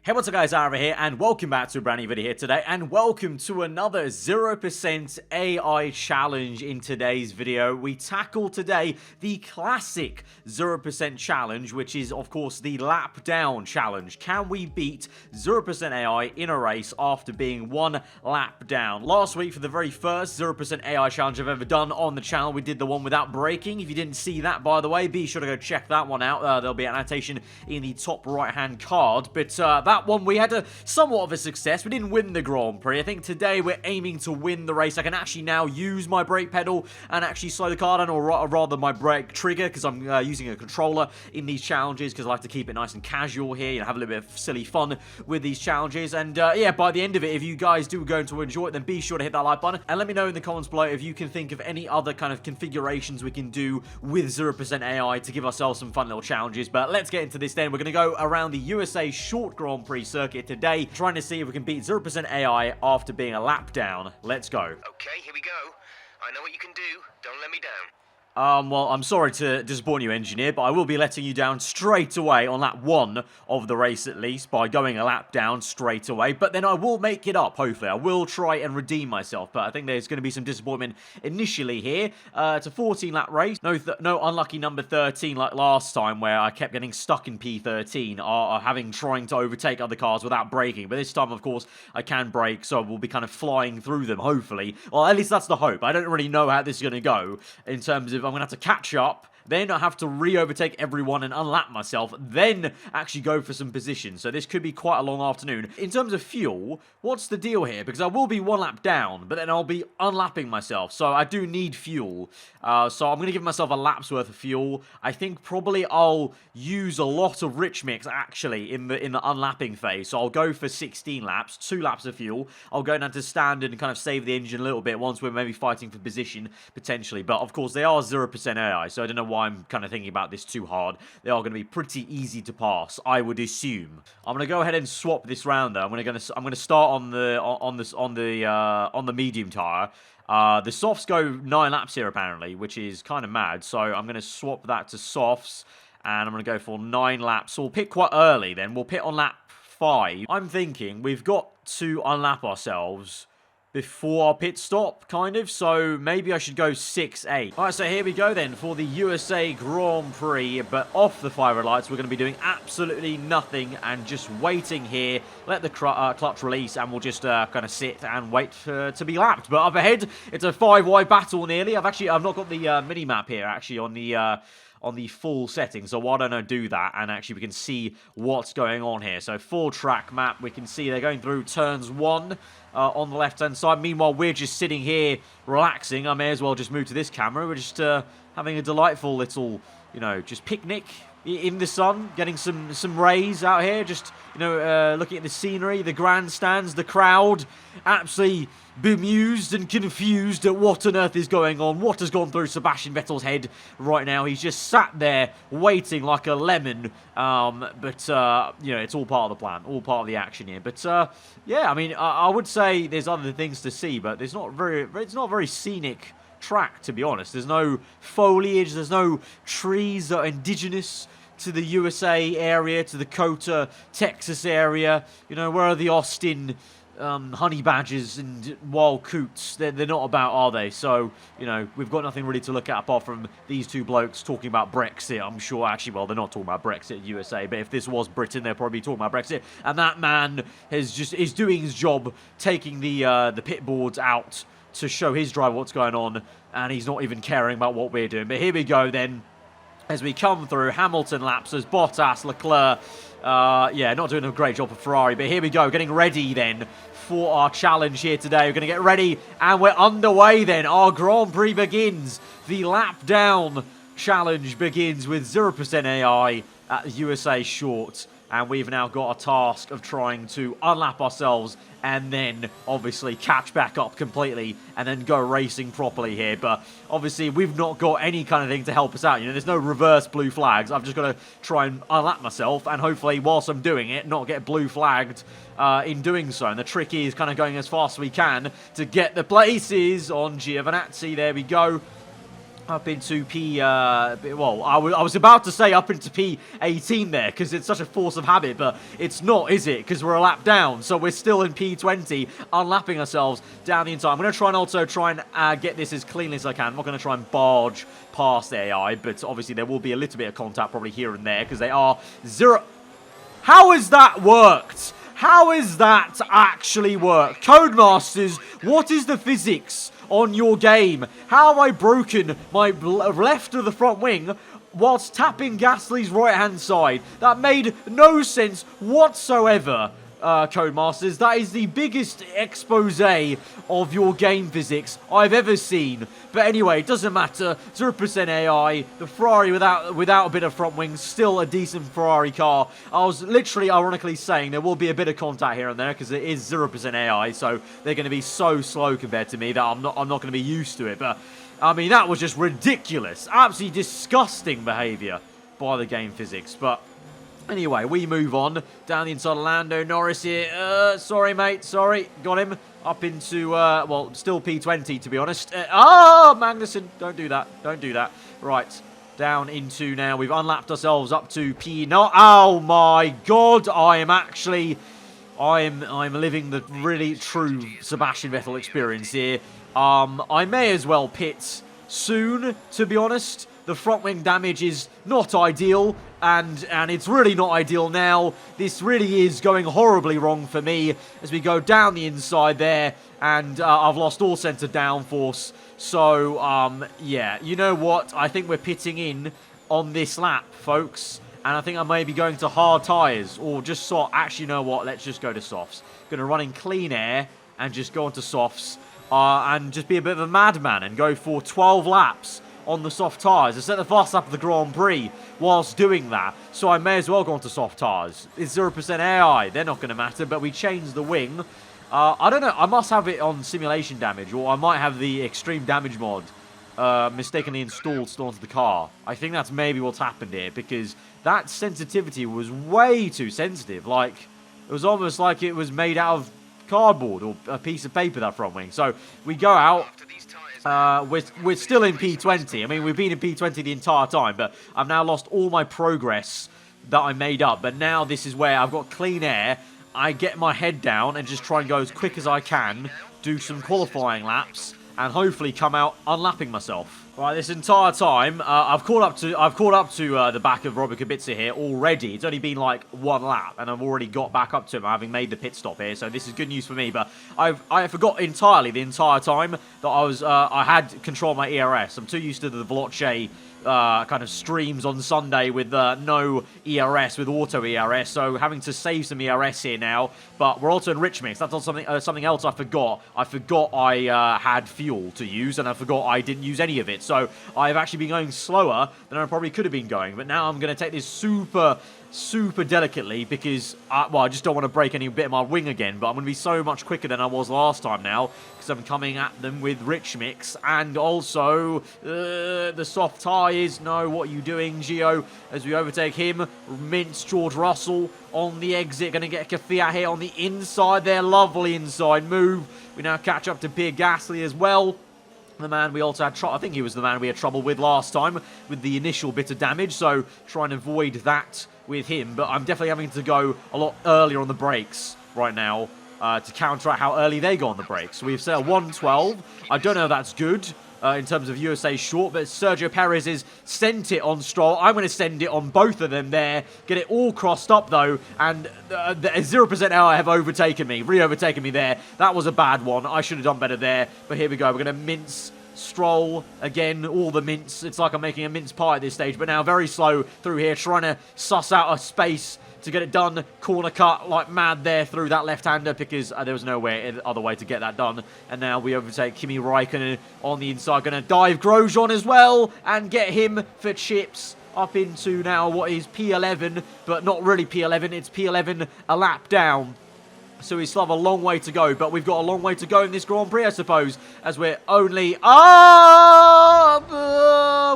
Hey, what's up guys, aarava here, and welcome back to a brand new video here today, and welcome to another 0% AI challenge in today's video. We tackle today the classic 0% challenge, which is, of course, the lap down challenge. Can we beat 0% AI in a race after being one lap down? Last week, for the very first 0% AI challenge I've ever done on the channel, we did the one without braking. If you didn't see that, by the way, be sure to go check that one out. There'll be an annotation in the top right-hand card, but that one, we had somewhat of a success. We didn't win the Grand Prix. I think today we're aiming to win the race. I can actually now use my brake pedal and actually slow the car down, or rather my brake trigger, because I'm using a controller in these challenges, because I like to keep it nice and casual here, you know, have a little bit of silly fun with these challenges. And yeah, by the end of it, if you guys do going to enjoy it, then be sure to hit that like button, and let me know in the comments below if you can think of any other kind of configurations we can do with 0% AI to give ourselves some fun little challenges. But let's get into this then. We're going to go around the USA Short Grand Prix circuit today, trying to see if we can beat 0% AI after being a lap down. Let's go. Okay, here we go. I know what you can do. Don't let me down. Well, I'm sorry to disappoint you, engineer, but I will be letting you down straight away on lap 1 of the race, at least, by going a lap down straight away. But then I will make it up, hopefully. I will try and redeem myself, but I think there's going to be some disappointment initially here. It's a 14-lap race. No unlucky number 13 like last time, where I kept getting stuck in P13, trying to overtake other cars without braking. But this time, of course, I can brake, so we'll be kind of flying through them, hopefully. Well, at least that's the hope. I don't really know how this is going to go in terms of I'm going to have to catch up, then I have to re-overtake everyone and unlap myself, then actually go for some positions. So this could be quite a long afternoon. In terms of fuel, what's the deal here? Because I will be one lap down, but then I'll be unlapping myself. So I do need fuel. So I'm going to give myself a lap's worth of fuel. I think probably I'll use a lot of rich mix, actually, in the unlapping phase. So I'll go for 16 laps, 2 laps of fuel. I'll go down to standard and kind of save the engine a little bit once we're maybe fighting for position, potentially. But, of course, they are 0% AI, so I don't know why I'm kind of thinking about this too hard. They are going to be pretty easy to pass, I would assume. I'm going to go ahead and swap this round though. I'm going to start on the medium tire. The softs go 9 laps here apparently, which is kind of mad. So I'm going to swap that to softs, and I'm going to go for 9 laps. So we'll pit quite early then. We'll pit on lap 5. I'm thinking we've got to unlap ourselves before our pit stop, kind of, so maybe I should go 6-8. Alright, so here we go then for the USA Grand Prix, but off the fire lights, we're going to be doing absolutely nothing and just waiting here, let the clutch release, and we'll just kind of sit and wait to be lapped. But up ahead, it's a 5-wide battle nearly. I've not got the mini-map here, actually, on the full setting, so why don't I do that, and actually we can see what's going on here. So full track map, we can see they're going through turns 1 on the left hand side. Meanwhile, we're just sitting here relaxing. I may as well just move to this camera. We're just having a delightful little, you know, just picnic in the sun, getting some rays out here, just, you know, looking at the scenery, the grandstands, the crowd, absolutely bemused and confused at what on earth is going on, what has gone through Sebastian Vettel's head right now. He's just sat there waiting like a lemon, but you know, it's all part of the plan, all part of the action here. But yeah, I mean, I would say there's other things to see, but it's not very scenic track, to be honest. There's no foliage, there's no trees that are indigenous to the USA area, to the Dakota, Texas area. You know, where are the Austin honey badgers and wild coots? They're not about, are they? So, you know, we've got nothing really to look at apart from these two blokes talking about Brexit, I'm sure. Actually, well, they're not talking about Brexit in USA, but if this was Britain, they're probably talking about Brexit. And that man is doing his job, taking the pit boards out to show his driver what's going on, and he's not even caring about what we're doing. But here we go then, as we come through. Hamilton laps as Bottas, Leclerc, yeah, not doing a great job for Ferrari, but here we go, getting ready then for our challenge here today. We're going to get ready, and we're underway then. Our Grand Prix begins. The lap down challenge begins with 0% AI at the USA Short. And we've now got a task of trying to unlap ourselves and then obviously catch back up completely and then go racing properly here. But obviously we've not got any kind of thing to help us out. You know, there's no reverse blue flags. I've just got to try and unlap myself, and hopefully whilst I'm doing it, not get blue flagged in doing so. And the trick is kind of going as fast as we can to get the places on Giovinazzi. There we go. up into well, I was about to say up into P18 there, because it's such a force of habit, but it's not, is it? Because we're a lap down, so we're still in P20, unlapping ourselves down the inside. I'm going to try and also get this as cleanly as I can. I'm not going to try and barge past the AI, but obviously there will be a little bit of contact probably here and there, because they are zero... How has that worked? How has that actually worked? Codemasters, what is the physics on your game? How have I broken my left of the front wing whilst tapping Gasly's right-hand side? That made no sense whatsoever, Codemasters. That is the biggest expose of your game physics I've ever seen. But anyway, it doesn't matter. 0% AI. The Ferrari without a bit of front wings, still a decent Ferrari car. I was literally, ironically saying there will be a bit of contact here and there because it is 0% AI, so they're going to be so slow compared to me that I'm not going to be used to it. But I mean, that was just ridiculous, absolutely disgusting behaviour by the game physics. But anyway, we move on down the inside of Lando Norris here. Sorry, mate. Sorry. Got him. Up into, well, still P20, to be honest. Magnussen. Don't do that. Don't do that. Right. Down into now. We've unlapped ourselves up to P9. Oh, my God. I'm living the really true Sebastian Vettel experience here. I may as well pit soon, to be honest. The front wing damage is not ideal, and it's really not ideal now. This really is going horribly wrong for me as we go down the inside there, and I've lost all sense of downforce. So, yeah, you know what? I think we're pitting in on this lap, folks, and I think I may be going to hard tyres, or just soft. Actually, you know what? Let's just go to softs. Going to run in clean air and just go onto softs, and just be a bit of a madman and go for 12 laps on the soft tyres. I set the fast lap of the Grand Prix whilst doing that, so I may as well go onto soft tyres. It's 0% AI. They're not going to matter, but we changed the wing. I don't know. I must have it on simulation damage, or I might have the extreme damage mod mistakenly installed still onto the car. I think that's maybe what's happened here, because that sensitivity was way too sensitive. Like, it was almost like it was made out of cardboard or a piece of paper, that front wing. So we go out. We're still in P20. I mean, we've been in P20 the entire time, but I've now lost all my progress that I made up. But now this is where I've got clean air. I get my head down and just try and go as quick as I can, do some qualifying laps, and hopefully come out unlapping myself. Right, this entire time, I've caught up to the back of Robert Kubica here already. It's only been like one lap, and I've already got back up to him, having made the pit stop here. So this is good news for me. But I forgot entirely the entire time that I had control of my ERS. I'm too used to the Veloce kind of streams on Sunday with no ERS, with auto ERS, so having to save some ERS here now. But we're also in rich mix. That's not something else I forgot. I forgot I had fuel to use, and I forgot I didn't use any of it. So I've actually been going slower than I probably could have been going. But now I'm going to take this super delicately, because well, I just don't want to break any bit of my wing again. But I'm going to be so much quicker than I was last time now, because I'm coming at them with rich mix, and also the soft tyres. No, what are you doing, Gio? As we overtake him, mince George Russell on the exit. Going to get Kvyat here on the inside there. Lovely inside move. We now catch up to Pierre Gasly as well. The man we also had trouble, I think he was the man we had trouble with last time with the initial bit of damage, so try and avoid that with him. But I'm definitely having to go a lot earlier on the brakes right now to counteract how early they go on the brakes. So we've set a 112. I don't know if that's good in terms of USA short, but Sergio Perez has sent it on Stroll. I'm going to send it on both of them there. Get it all crossed up, though, and the 0% error have overtaken me, re-overtaken me there. That was a bad one. I should have done better there, but here we go. We're going to mince Stroll again, all the mince. It's like I'm making a mince pie at this stage, but now very slow through here, trying to suss out a space to get it done. Corner cut like mad there through that left-hander, because there was no other way to get that done. And now we overtake Kimi Raikkonen on the inside. Going to dive Grosjean as well and get him for chips up into now what is P11, but not really P11. It's P11 a lap down. So we still have a long way to go, but we've got a long way to go in this Grand Prix, I suppose, as we're only...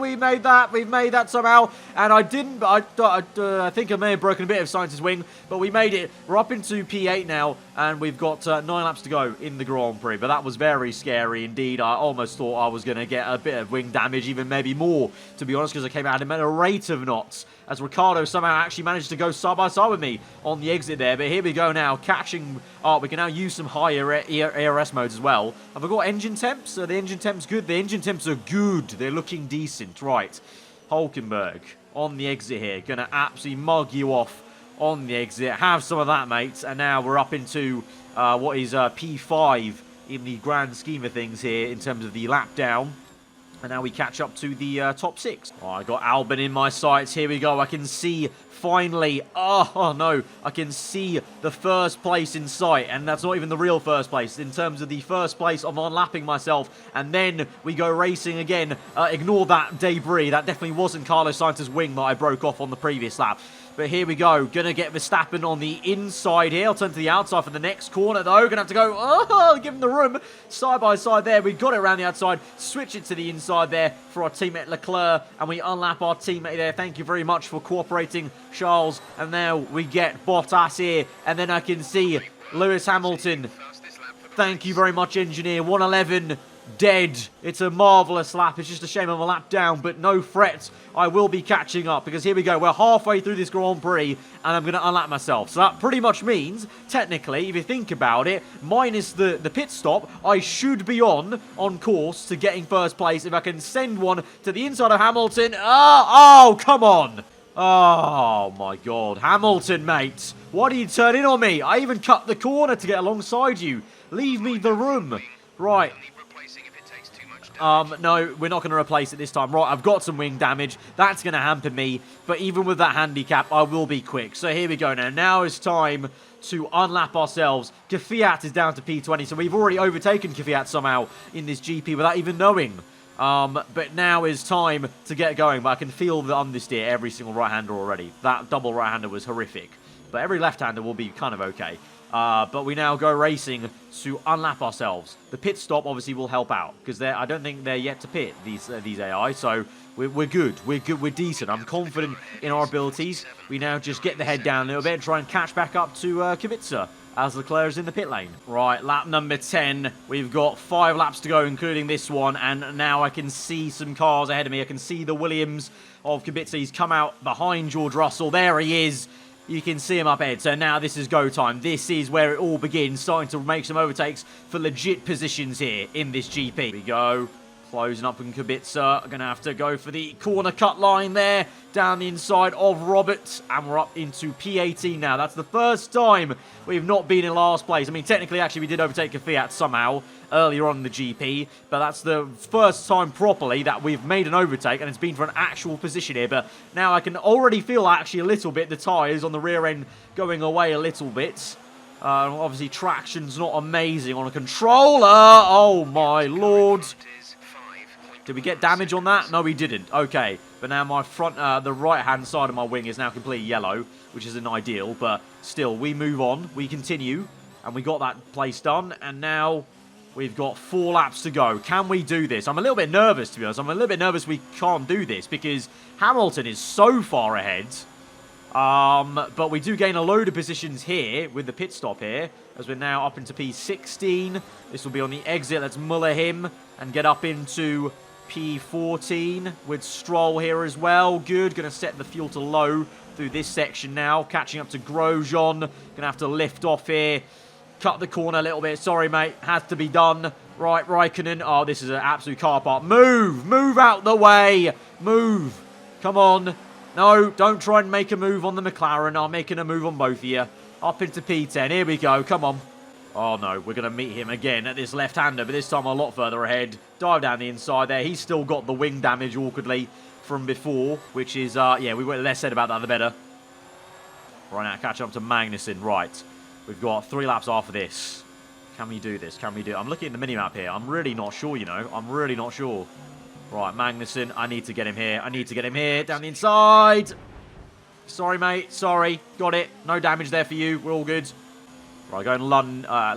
we made that. We've made that somehow, and I didn't... I think I may have broken a bit of Science's wing, but we made it. We're up into P8 now, and we've got 9 laps to go in the Grand Prix, but that was very scary indeed. I almost thought I was going to get a bit of wing damage, even maybe more, to be honest, because I came out at a rate of knots, as Ricciardo somehow actually managed to go side by side with me on the exit there. But here we go now, catching up. We can now use some higher ARS modes as well. Have I got engine temps? The engine temps good? The engine temps are good. They're looking decent. Right. Hulkenberg on the exit here. Going to absolutely mug you off on the exit. Have some of that, mates. And now we're up into what is P5 in the grand scheme of things here in terms of the lap down. And now we catch up to the top 6. Oh, I got Albon in my sights. Here we go. I can see finally. Oh, no. I can see the first place in sight. And that's not even the real first place. In terms of the first place, I'm unlapping myself. And then we go racing again. Ignore that debris. That definitely wasn't Carlos Sainz's wing that I broke off on the previous lap. But here we go. Gonna get Verstappen on the inside here. I'll turn to the outside for the next corner, though. Gonna have to go, give him the room. Side by side there. We got it around the outside. Switch it to the inside there for our teammate Leclerc. And we unlap our teammate there. Thank you very much for cooperating, Charles. And now we get Bottas here. And then I can see Lewis Hamilton. Thank you very much, engineer. 111. Dead. It's a marvellous lap. It's just a shame I'm a lap down, but no fret. I will be catching up, because here we go. We're halfway through this Grand Prix, and I'm going to unlap myself. So that pretty much means, technically, if you think about it, minus the pit stop, I should be on course to getting first place if I can send one to the inside of Hamilton. Oh, come on. Oh, my God. Hamilton, mate. Why do you turn in on me? I even cut the corner to get alongside you. Leave me the room. Right. No, we're not going to replace it this time. Right, I've got some wing damage. That's going to hamper me. But even with that handicap, I will be quick. So here we go now. Now is time to unlap ourselves. Kvyat is down to P20. So we've already overtaken Kvyat somehow in this GP without even knowing. But now is time to get going. But I can feel the understeer every single right-hander already. That double right-hander was horrific. But every left-hander will be kind of okay. But we now go racing to unlap ourselves. The pit stop obviously will help out, because I don't think they're yet to pit, these AI. So we're good. We're good. We're decent. I'm confident in our abilities. We now just get the head down a little bit and try and catch back up to Kubica as Leclerc is in the pit lane. Right, lap number 10. We've got 5 laps to go, including this one. And now I can see some cars ahead of me. I can see the Williams of Kubica. He's come out behind George Russell. There he is. You can see him up ahead. So now this is go time. This is where it all begins. Starting to make some overtakes for legit positions here in this GP. Here we go. Closing up on Kubica. Going to have to go for the corner cut line there. Down the inside of Robert. And we're up into P18 now. That's the first time we've not been in last place. I mean, technically, actually, we did overtake a Fiat somehow earlier on in the GP. But that's the first time properly that we've made an overtake. And it's been for an actual position here. But now I can already feel actually a little bit the tyres on the rear end going away a little bit. Obviously, traction's not amazing on a controller. Oh, my Lord. Did we get damage on that? No, we didn't. Okay. But now my front, the right-hand side of my wing is now completely yellow, which isn't ideal. But still, we move on. We continue. And we got that place done. And now we've got 4 laps to go. Can we do this? I'm a little bit nervous, to be honest. I'm a little bit nervous we can't do this because Hamilton is so far ahead. But we do gain a load of positions here with the pit stop here, as we're now up into P16. This will be on the exit. Let's muller him and get up into P14 with Stroll here as well. Good. Going to set the fuel to low through this section now. Catching up to Grosjean. Going to have to lift off here. Cut the corner a little bit. Sorry, mate. Has to be done. Right, Raikkonen. Oh, this is an absolute car park. Move! Move out the way! Move! Come on. No, don't try and make a move on the McLaren. I'm making a move on both of you. Up into P10. Here we go. Come on. Oh, no. We're going to meet him again at this left-hander, but this time a lot further ahead. Dive down the inside there. He's still got the wing damage awkwardly from before, which is, yeah, we were less said about that, the better. Right now, catch up to Magnussen. Right. We've got 3 laps after this. Can we do this? Can we do it? I'm looking at the minimap here. I'm really not sure, you know. I'm really not sure. Right, Magnussen. I need to get him here. I need to get him here. Down the inside. Sorry, mate. Sorry. Got it. No damage there for you. We're all good. Right, going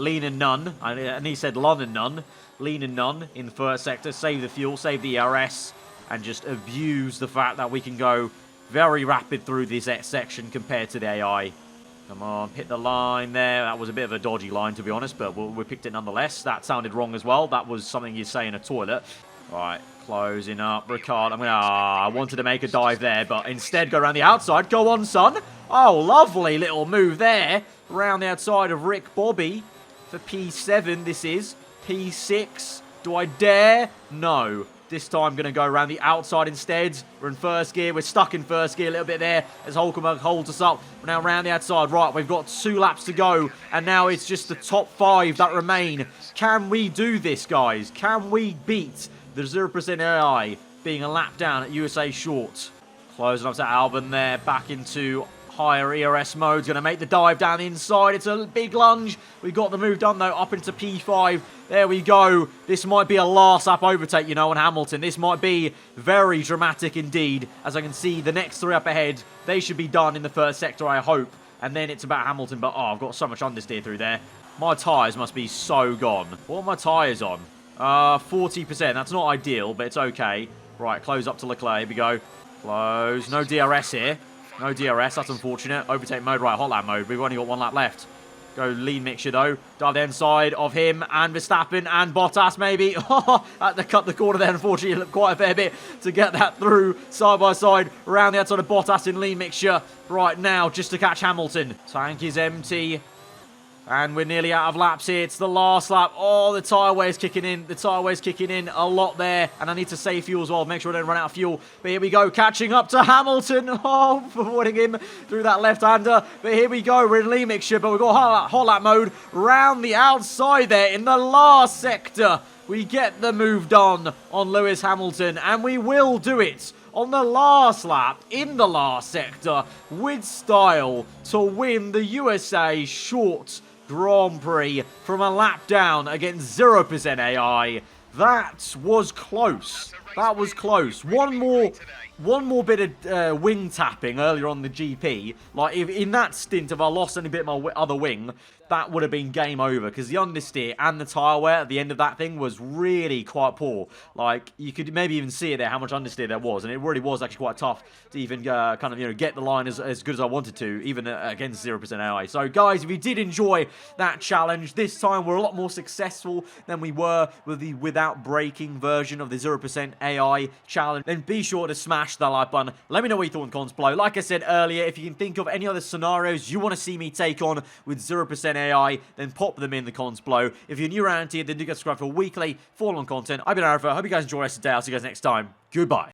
lean and none. And he said lun and none. Lean and none in the first sector. Save the fuel, save the ERS, and just abuse the fact that we can go very rapid through this section compared to the AI. Come on, hit the line there. That was a bit of a dodgy line, to be honest, but we picked it nonetheless. That sounded wrong as well. That was something you say in a toilet. Right, closing up. Ricard, I wanted to make a dive there, but instead go around the outside. Go on, son. Oh, lovely little move there. Around the outside of Rick Bobby for P7, this is. P6. Do I dare? No. This time, going to go around the outside instead. We're in first gear. We're stuck in first gear a little bit there as Hulkenberg holds us up. We're now around the outside. Right, we've got 2 laps to go. And now it's just the top 5 that remain. Can we do this, guys? Can we beat the 0% AI being a lap down at USA Short? Closing up to Albon there. Back into higher ERS mode. Going to make the dive down the inside. It's a big lunge. We got the move done, though, up into P5. There we go. This might be a last lap overtake, you know, on Hamilton. This might be very dramatic indeed. As I can see, the next 3 up ahead, they should be done in the first sector, I hope. And then it's about Hamilton. But, oh, I've got so much understeer through there. My tyres must be so gone. What are my tyres on? 40%. That's not ideal, but it's okay. Right, close up to Leclerc. Here we go. Close. No DRS here. No DRS, that's unfortunate. Overtake mode, right, hot lap mode. We've only got 1 lap left. Go lean mixture, though. Dive the inside of him and Verstappen and Bottas, maybe. Had to cut the corner there, unfortunately. It looked quite a fair bit to get that through side by side. Around the outside of Bottas in lean mixture right now, just to catch Hamilton. Tank is empty. And we're nearly out of laps here. It's the last lap. Oh, the tyre weigh is kicking in. The tyre weigh is kicking in a lot there. And I need to save fuel as well. Make sure I don't run out of fuel. But here we go. Catching up to Hamilton. Oh, avoiding him through that left-hander. But here we go. We're in lean mixture. But we've got hot lap mode round the outside there in the last sector. We get the move done on Lewis Hamilton. And we will do it on the last lap, in the last sector, with style, to win the USA Short Grand Prix from a lap down against 0% AI. That was close. That was close. One more bit of wing tapping earlier on the GP. Like, if in that stint, if I lost any bit of my other wing, that would have been game over. Because the understeer and the tyre wear at the end of that thing was really quite poor. Like, you could maybe even see it there, how much understeer there was. And it really was actually quite tough to even kind of, you know, get the line as good as I wanted to, even against 0% AI. So, guys, if you did enjoy that challenge, this time we're a lot more successful than we were with the without braking version of the 0% AI challenge. Then be sure to smash that like button. Let me know what you thought in the comments below. Like I said earlier, if you can think of any other scenarios you want to see me take on with 0% AI, then pop them in the comments below. If you're new around here, then do get subscribed for weekly, full-on content. I've been aarava. Hope you guys enjoy the rest of the day. I'll see you guys next time. Goodbye.